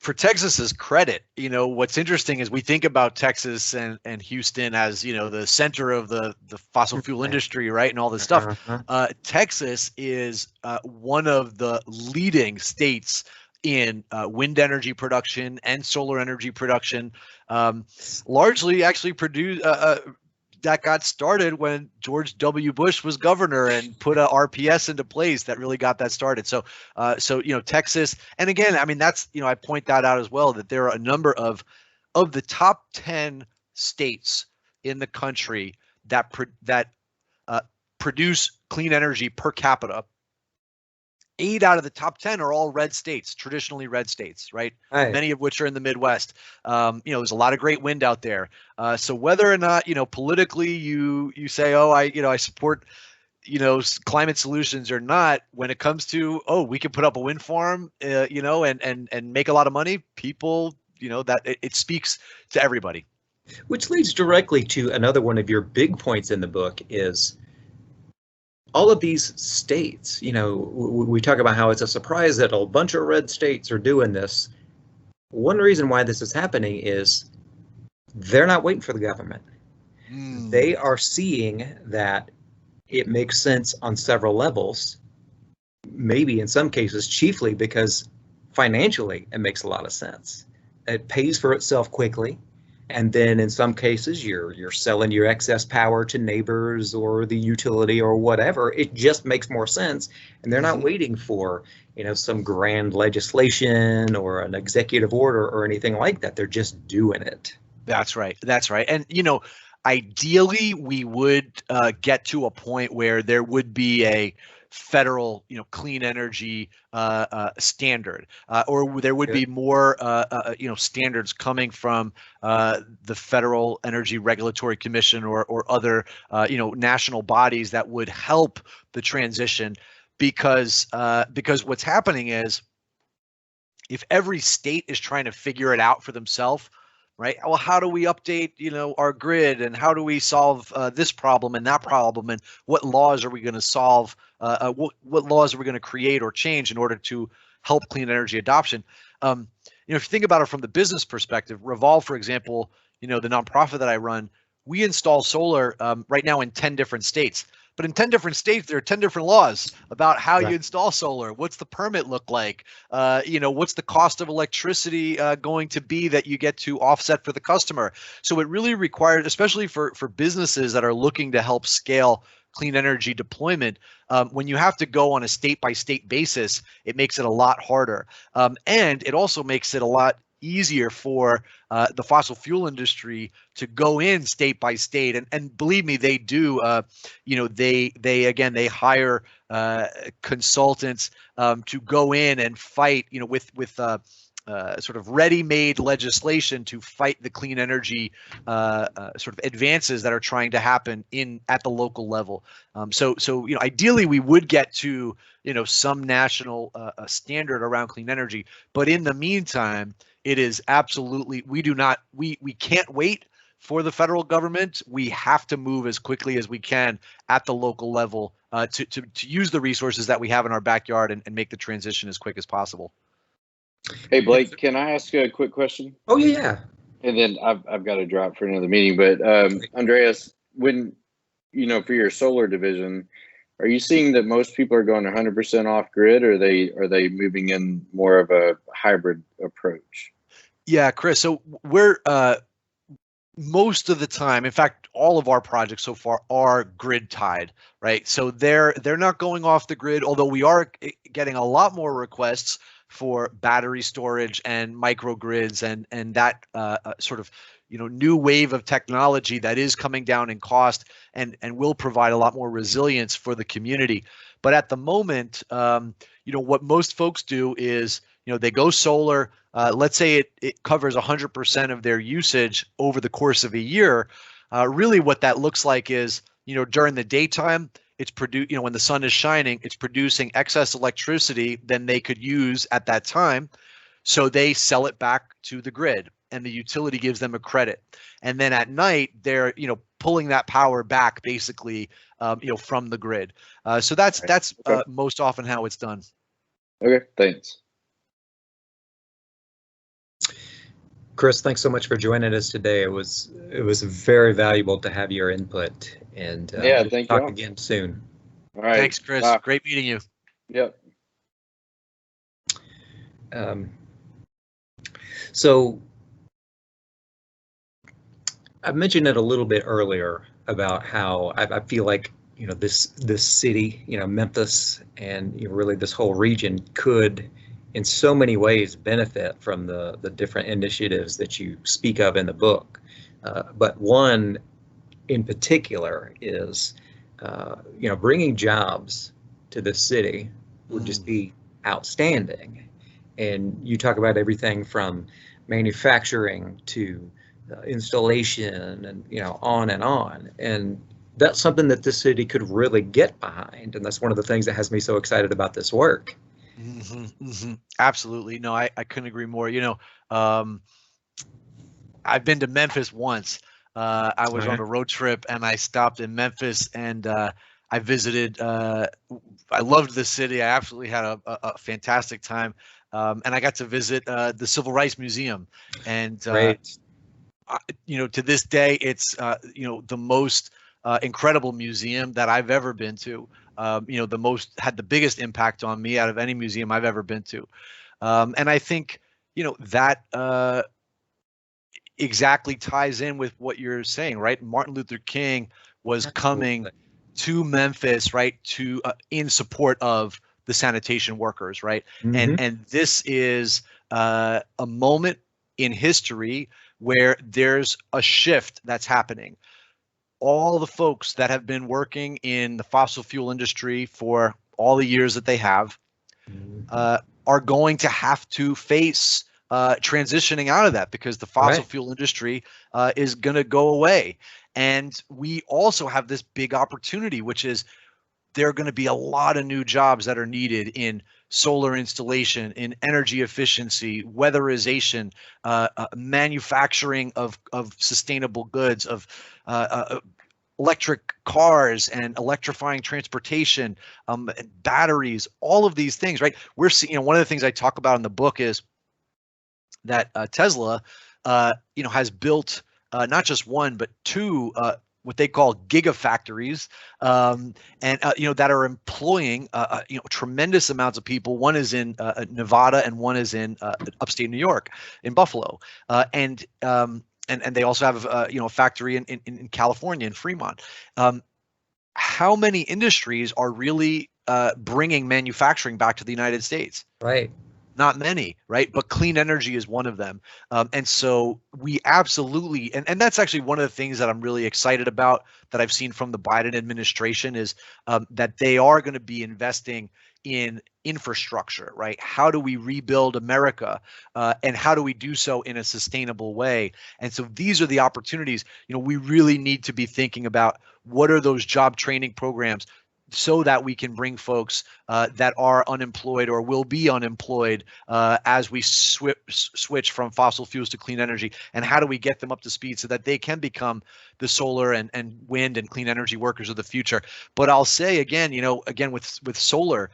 for Texas's credit, what's interesting is we think about Texas and Houston as, the center of the fossil fuel industry, right? And all this stuff. Texas is one of the leading states in wind energy production and solar energy production, largely actually that got started when George W. Bush was governor and put a RPS into place that really got that started. So, Texas, and again, I mean, that's, I point that out as well, that there are a number of the top 10 states in the country that produce clean energy per capita. 8 out of the top 10 are all red states, traditionally red states, right? Many of which are in the Midwest. There's a lot of great wind out there. So whether or not, politically you say, oh, I support, climate solutions or not, when it comes to, oh, we can put up a wind farm, and make a lot of money, people, that it speaks to everybody. Which leads directly to another one of your big points in the book is all of these states, we talk about how it's a surprise that a bunch of red states are doing this. One reason why this is happening is they're not waiting for the government. They are seeing that it makes sense on several levels, maybe in some cases chiefly because financially it makes a lot of sense. It pays for itself quickly. And then in some cases you're selling your excess power to neighbors or the utility or whatever. It just makes more sense. And they're not waiting for, some grand legislation or an executive order or anything like that. They're just doing it. That's right. That's right. And, ideally we would get to a point where there would be a federal, clean energy standard, or there would be more, standards coming from the Federal Energy Regulatory Commission or other, national bodies that would help the transition, because what's happening is if every state is trying to figure it out for themselves, right? Well, how do we update, our grid, and how do we solve this problem and that problem, and what laws are we going to solve? What laws are we going to create or change in order to help clean energy adoption? If you think about it from the business perspective, Revolve, for example, the nonprofit that I run, we install solar right now in 10 different states. But in 10 different states, there are 10 different laws about how you install solar. What's the permit look like? What's the cost of electricity going to be that you get to offset for the customer? So it really requires, especially for businesses that are looking to help scale clean energy deployment, when you have to go on a state-by-state basis, it makes it a lot harder. And it also makes it a lot easier for the fossil fuel industry to go in state by state, and believe me, they do. They hire consultants to go in and fight, with sort of ready-made legislation to fight the clean energy sort of advances that are trying to happen at the local level. So ideally we would get to some national standard around clean energy, but in the meantime, it is absolutely, we can't wait for the federal government. We have to move as quickly as we can at the local level to use the resources that we have in our backyard and make the transition as quick as possible. Hey, Blake, can I ask a quick question? Oh, yeah. And then I've got to drop for another meeting, but Andreas, when, for your solar division, are you seeing that most people are going 100% off grid, or are they moving in more of a hybrid approach? Yeah, Chris. So we're most of the time, in fact, all of our projects so far are grid tied, right? So they're not going off the grid, although we are getting a lot more requests for battery storage and microgrids and that sort of new wave of technology that is coming down in cost and will provide a lot more resilience for the community. But at the moment, what most folks do is they go solar. Let's say it covers 100% of their usage over the course of a year. Really, what that looks like is during the daytime, it's when the sun is shining, it's producing excess electricity than they could use at that time. So they sell it back to the grid, and the utility gives them a credit. And then at night, they're pulling that power back basically from the grid. So that's most often how it's done. Okay, thanks. Chris, thanks so much for joining us today. It was very valuable to have your input, and thank you. Talk again soon. All right. Thanks, Chris. Bye. Great meeting you. Yep. So I mentioned it a little bit earlier about how I feel like this city, Memphis, and really this whole region could, in so many ways, benefit from the different initiatives that you speak of in the book. But one in particular is, bringing jobs to the city would just be outstanding. And you talk about everything from manufacturing to installation and, on and on. And that's something that this city could really get behind. And that's one of the things that has me so excited about this work. Absolutely. No, I couldn't agree more. I've been to Memphis once. I was on a road trip and I stopped in Memphis and I visited. I loved the city. I absolutely had a fantastic time. And I got to visit the Civil Rights Museum. And to this day, it's the most incredible museum that I've ever been to. Had the biggest impact on me out of any museum I've ever been to. And I think that exactly ties in with what you're saying, right? Martin Luther King was coming to Memphis, right, to in support of the sanitation workers, right? And this is a moment in history where there's a shift that's happening. All the folks that have been working in the fossil fuel industry for all the years that they have are going to have to face transitioning out of that, because the fossil fuel industry is going to go away. And we also have this big opportunity, which is there are going to be a lot of new jobs that are needed in solar installation, in energy efficiency, weatherization, manufacturing of sustainable goods, of electric cars and electrifying transportation, batteries, all of these things, right? We're seeing, one of the things I talk about in the book is that Tesla, has built not just one, but two what they call gigafactories, and that are employing tremendous amounts of people. One is in Nevada, and one is in upstate New York, in Buffalo, and they also have a factory in California, in Fremont. How many industries are really bringing manufacturing back to the United States? Right. Not many, right? But clean energy is one of them. And so we absolutely, and that's actually one of the things that I'm really excited about, that I've seen from the Biden administration, is that they are going to be investing in infrastructure, right? How do we rebuild America, and how do we do so in a sustainable way? And so these are the opportunities. We really need to be thinking about what are those job training programs, so that we can bring folks that are unemployed or will be unemployed as we switch from fossil fuels to clean energy, and how do we get them up to speed so that they can become the solar and wind and clean energy workers of the future. But I'll say again, with solar,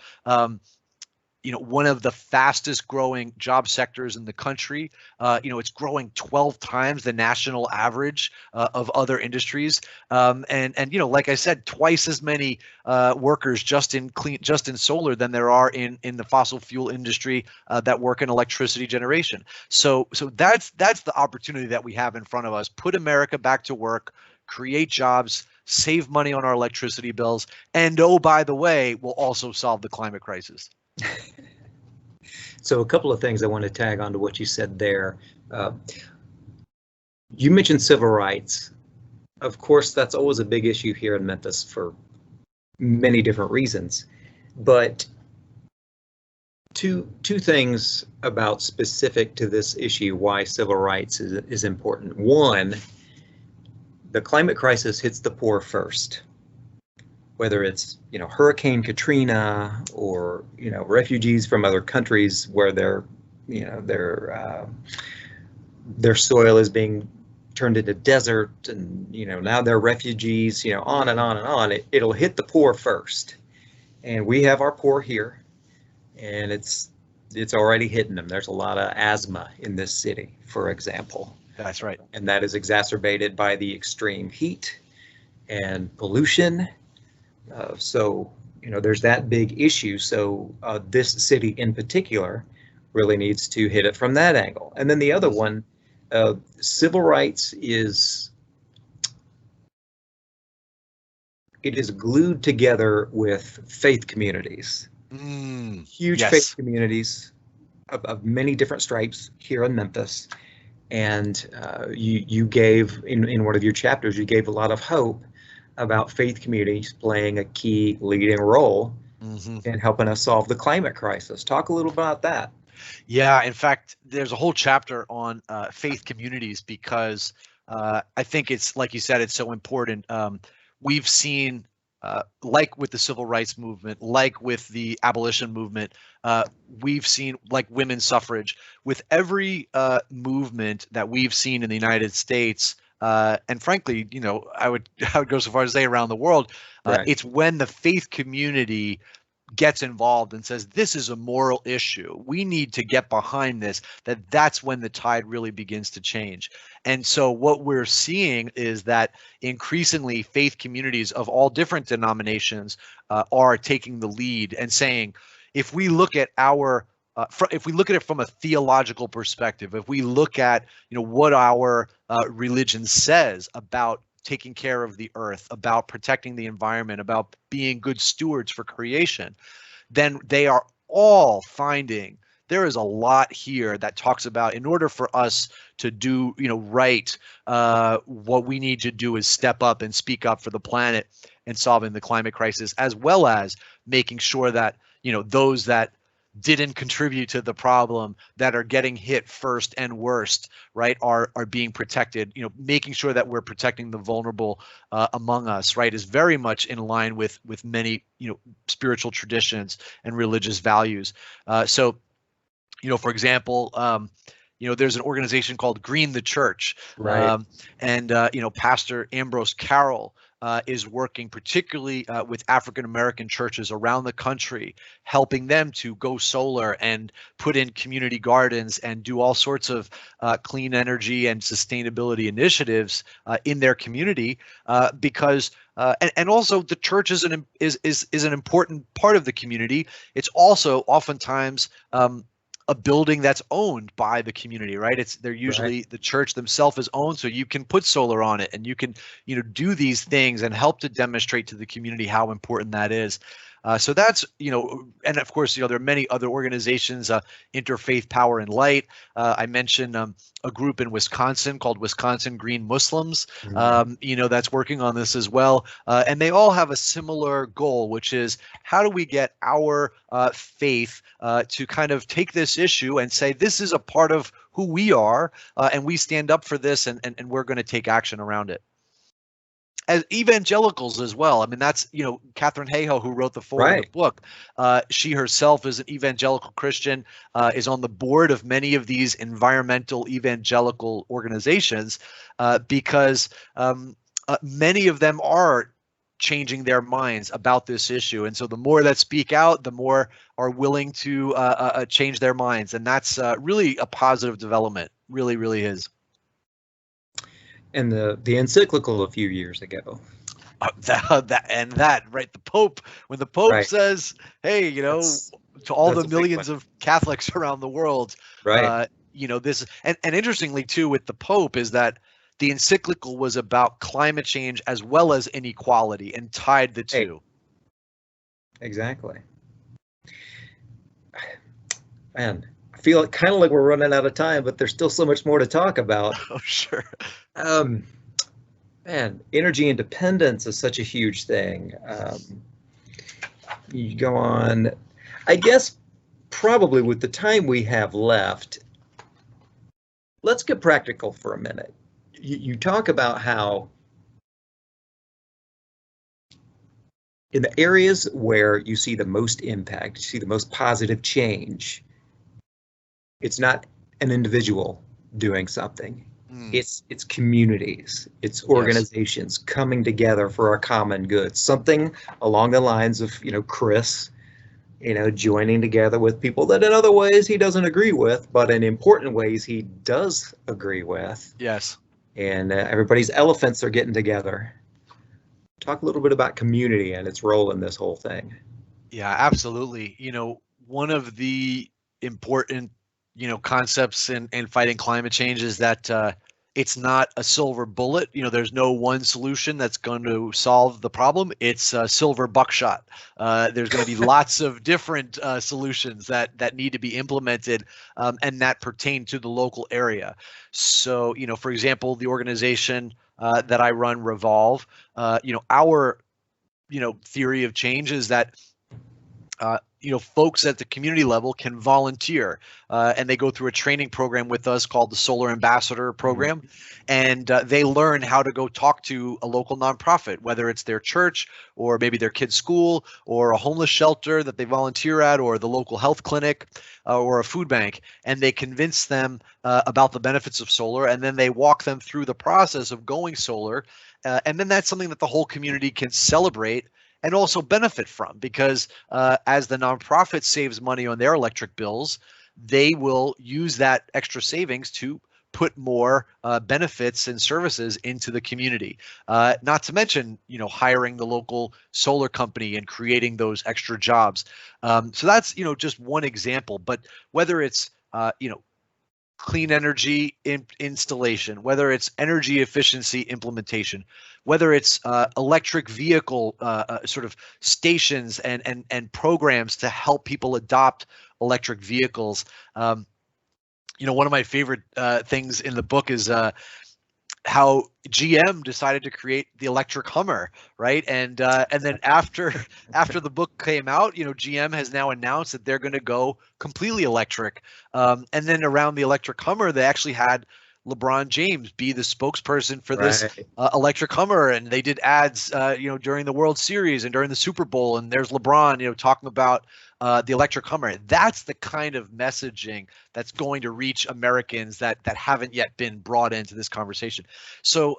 one of the fastest growing job sectors in the country. It's growing 12 times the national average of other industries. And like I said, twice as many workers just in solar than there are in the fossil fuel industry that work in electricity generation. So that's the opportunity that we have in front of us. Put America back to work, create jobs, save money on our electricity bills, and oh, by the way, we'll also solve the climate crisis. So a couple of things I want to tag on to what you said there. You mentioned civil rights. Of course, that's always a big issue here in Memphis for many different reasons. But two things about specific to this issue, why civil rights is important. One, the climate crisis hits the poor first. Whether it's Hurricane Katrina or refugees from other countries where their soil is being turned into desert, and now they're refugees, on and on and on. It'll hit the poor first, and we have our poor here, and it's already hitting them. There's a lot of asthma in this city, for example. That's right, and that is exacerbated by the extreme heat and pollution. So there's that big issue. So this city in particular really needs to hit it from that angle. And then the other one, civil rights is glued together with faith communities. Huge yes. faith communities of many different stripes here in Memphis. And you gave, in one of your chapters, you gave a lot of hope about faith communities playing a key leading role in helping us solve the climate crisis. Talk a little about that. Yeah, in fact, there's a whole chapter on faith communities, because I think it's, like you said, it's so important. We've seen, like with the civil rights movement, like with the abolition movement, we've seen, like women's suffrage, with every movement that we've seen in the United States, and frankly, I would go so far as to say around the world, Right. It's when the faith community gets involved and says, this is a moral issue, we need to get behind this, that's when the tide really begins to change. And so what we're seeing is that increasingly faith communities of all different denominations are taking the lead and saying, if we look at if we look at it from a theological perspective, if we look at what our religion says about taking care of the earth, about protecting the environment, about being good stewards for creation, then they are all finding there is a lot here that talks about, in order for us to do right, what we need to do is step up and speak up for the planet and solving the climate crisis, as well as making sure that those that didn't contribute to the problem, that are getting hit first and worst, right, are being protected. Making sure that we're protecting the vulnerable among us, right, is very much in line with many spiritual traditions and religious values. So for example, there's an organization called Green the Church, Right. And Pastor Ambrose Carroll is working particularly with African American churches around the country, helping them to go solar and put in community gardens and do all sorts of clean energy and sustainability initiatives in their community, because and also the church is an important part of the community. It's also oftentimes a building that's owned by the community, right? They're usually the church themselves is owned, so you can put solar on it and you can do these things and help to demonstrate to the community how important that is. So that's and of course there are many other organizations, Interfaith Power and Light. I mentioned a group in Wisconsin called Wisconsin Green Muslims, that's working on this as well, and they all have a similar goal, which is how do we get our faith to kind of take this issue and say this is a part of who we are, and we stand up for this, and we're going to take action around it. As evangelicals as well. I mean, that's, Catherine Hayhoe, who wrote the foreword of the book. She herself is an evangelical Christian, is on the board of many of these environmental evangelical organizations, because many of them are changing their minds about this issue. And so the more that speak out, the more are willing to change their minds. And that's really a positive development. Really, really is. And the encyclical a few years ago. Right. The Pope, when the Pope says, hey, That's to all the a big millions one. of Catholics around the world, Right. this, and interestingly too, with the Pope, is that the encyclical was about climate change as well as inequality and tied the two. Exactly. Man, I feel kind of like we're running out of time, but there's still so much more to talk about. Oh, sure. Man, energy independence is such a huge thing. You go on, I guess, probably with the time we have left, let's get practical for a minute. You talk about how in the areas where you see the most impact, you see the most positive change, it's not an individual doing something. It's communities, it's organizations coming together for a common good. Something along the lines of, Chris, joining together with people that in other ways he doesn't agree with, but in important ways he does agree with. Yes. And everybody's elephants are getting together. Talk a little bit about community and its role in this whole thing. Yeah, absolutely. One of the important, concepts in fighting climate change is that it's not a silver bullet. There's no one solution that's going to solve the problem. It's silver buckshot. There's going to be lots of different solutions that need to be implemented, and that pertain to the local area. So, for example, the organization that I run, Revolve, our, theory of change is that folks at the community level can volunteer, and they go through a training program with us called the Solar Ambassador Program, and they learn how to go talk to a local nonprofit, whether it's their church or maybe their kid's school or a homeless shelter that they volunteer at, or the local health clinic, or a food bank, and they convince them about the benefits of solar, and then they walk them through the process of going solar, and then that's something that the whole community can celebrate and also benefit from, because as the nonprofit saves money on their electric bills, they will use that extra savings to put more benefits and services into the community. Not to mention, hiring the local solar company and creating those extra jobs. So that's, just one example. But whether it's, clean energy installation, whether it's energy efficiency implementation, whether it's electric vehicle sort of stations and programs to help people adopt electric vehicles. One of my favorite things in the book is how GM decided to create the electric Hummer, right? And then after the book came out, GM has now announced that they're going to go completely electric. And then around the electric Hummer, they actually had LeBron James be the spokesperson for this electric Hummer, and they did ads, during the World Series and during the Super Bowl. And there's LeBron, talking about the electric Hummer. That's the kind of messaging that's going to reach Americans that haven't yet been brought into this conversation. So,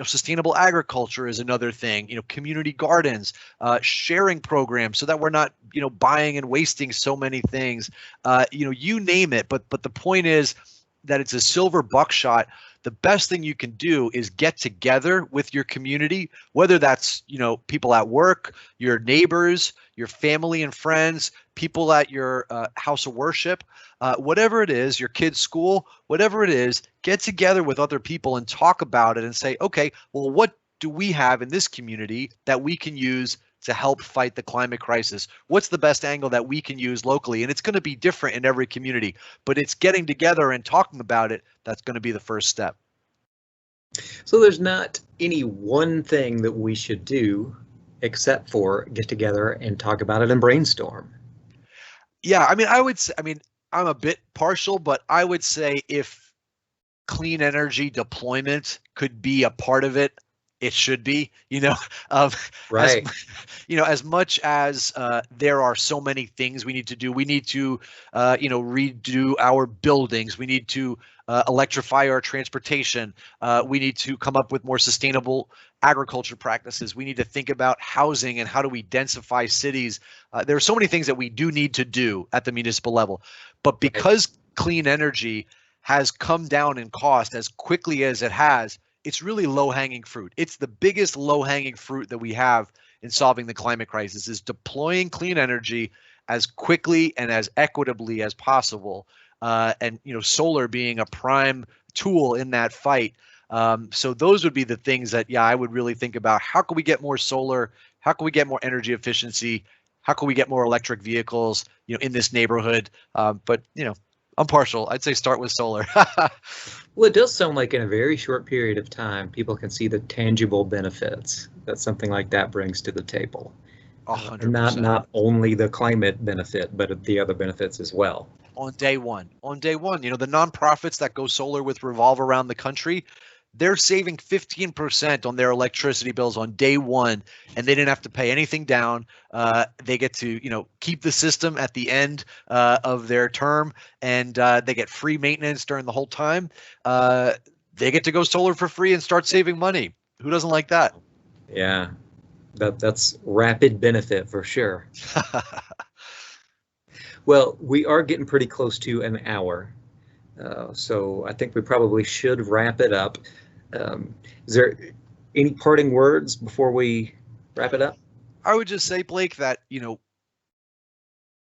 sustainable agriculture is another thing. Community gardens, sharing programs, so that we're not, buying and wasting so many things. You name it. But the point is that it's a silver buckshot. The best thing you can do is get together with your community, whether that's, people at work, your neighbors, your family and friends, people at your house of worship, whatever it is, your kid's school, whatever it is, get together with other people and talk about it and say, okay, well, what do we have in this community that we can use to help fight the climate crisis? What's the best angle that we can use locally? And it's going to be different in every community, but it's getting together and talking about it that's going to be the first step. So there's not any one thing that we should do except for get together and talk about it and brainstorm. Yeah, I'm a bit partial, but I would say if clean energy deployment could be a part of it, it should be, right. As much as there are so many things we need to do. We need to, redo our buildings. We need to electrify our transportation. We need to come up with more sustainable agriculture practices. We need to think about housing and how do we densify cities. There are so many things that we do need to do at the municipal level. But because clean energy has come down in cost as quickly as it has, it's really low-hanging fruit. It's the biggest low-hanging fruit that we have in solving the climate crisis, is deploying clean energy as quickly and as equitably as possible. And solar being a prime tool in that fight. So those would be the things that, I would really think about. How can we get more solar? How can we get more energy efficiency? How can we get more electric vehicles, in this neighborhood? But I'm partial. I'd say start with solar. Well, it does sound like in a very short period of time, people can see the tangible benefits that something like that brings to the table. 100%. Not only the climate benefit, but the other benefits as well. On day one, the nonprofits that go solar with revolve around the country, they're saving 15% on their electricity bills on day one, and they didn't have to pay anything down. They get to, keep the system at the end of their term, and they get free maintenance during the whole time. They get to go solar for free and start saving money. Who doesn't like that? Yeah, that's rapid benefit for sure. Well, we are getting pretty close to an hour. So I think we probably should wrap it up. Is there any parting words before we wrap it up? I would just say, Blake, that,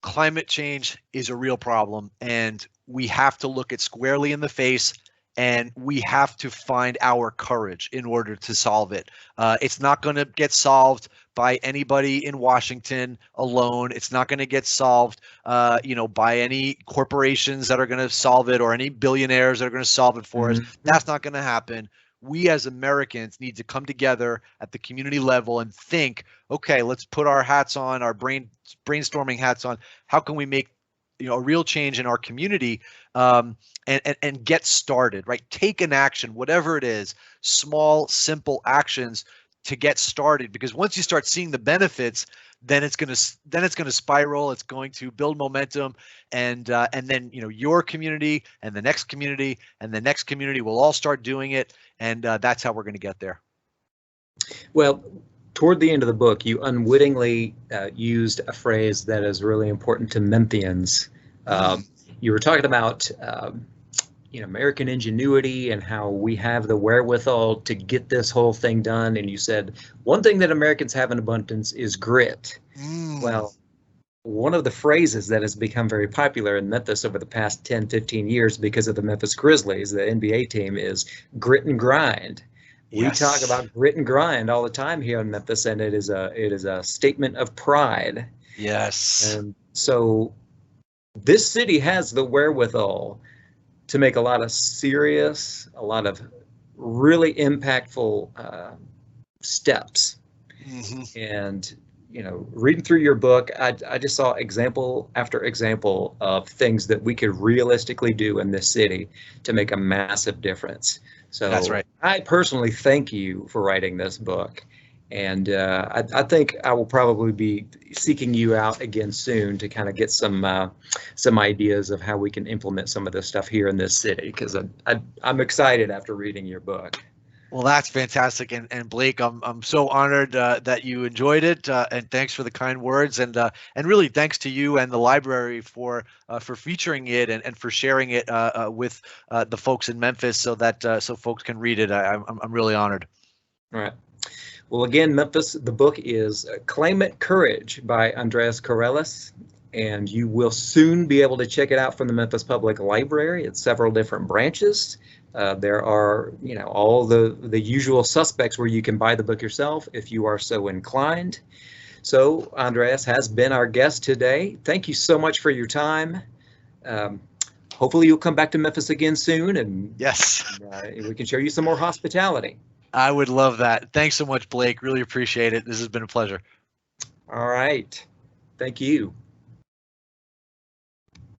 climate change is a real problem, and we have to look it squarely in the face, and we have to find our courage in order to solve it. It's not going to get solved by anybody in Washington alone. It's not going to get solved, by any corporations that are going to solve it or any billionaires that are going to solve it for us. That's not going to happen. We as Americans need to come together at the community level and think, okay, let's put our hats on, our brainstorming hats on. How can we make a real change in our community, and get started, right? Take an action, whatever it is, small, simple actions to get started, because once you start seeing the benefits, then it's going to spiral. It's going to build momentum, and then your community and the next community and the next community will all start doing it, and that's how we're going to get there. Well, toward the end of the book, you unwittingly used a phrase that is really important to Memphians. You were talking about American ingenuity and how we have the wherewithal to get this whole thing done. And you said one thing that Americans have in abundance is grit. Well, one of the phrases that has become very popular in Memphis over the past 10, 15 years because of the Memphis Grizzlies, the NBA team, is grit and grind. Yes. We talk about grit and grind all the time here in Memphis, and it is a statement of pride. Yes. And so this city has the wherewithal to make a lot of serious, a lot of really impactful steps. And reading through your book, I just saw example after example of things that we could realistically do in this city to make a massive difference. So that's right. I personally thank you for writing this book. And I think I will probably be seeking you out again soon to kind of get some ideas of how we can implement some of this stuff here in this city, because I'm excited after reading your book. Well, that's fantastic, and Blake, I'm so honored that you enjoyed it, and thanks for the kind words, and really thanks to you and the library for featuring it and for sharing it with the folks in Memphis, so that so folks can read it. I'm really honored. All right. Well, again, Memphis, the book is Climate Courage by Andreas Karelas, and you will soon be able to check it out from the Memphis Public Library. It's several different branches. There are, all the usual suspects where you can buy the book yourself if you are so inclined. So Andreas has been our guest today. Thank you so much for your time. Hopefully you'll come back to Memphis again soon, and yes, we can show you some more hospitality. I would love that. Thanks so much, Blake. Really appreciate it. This has been a pleasure. All right. Thank you.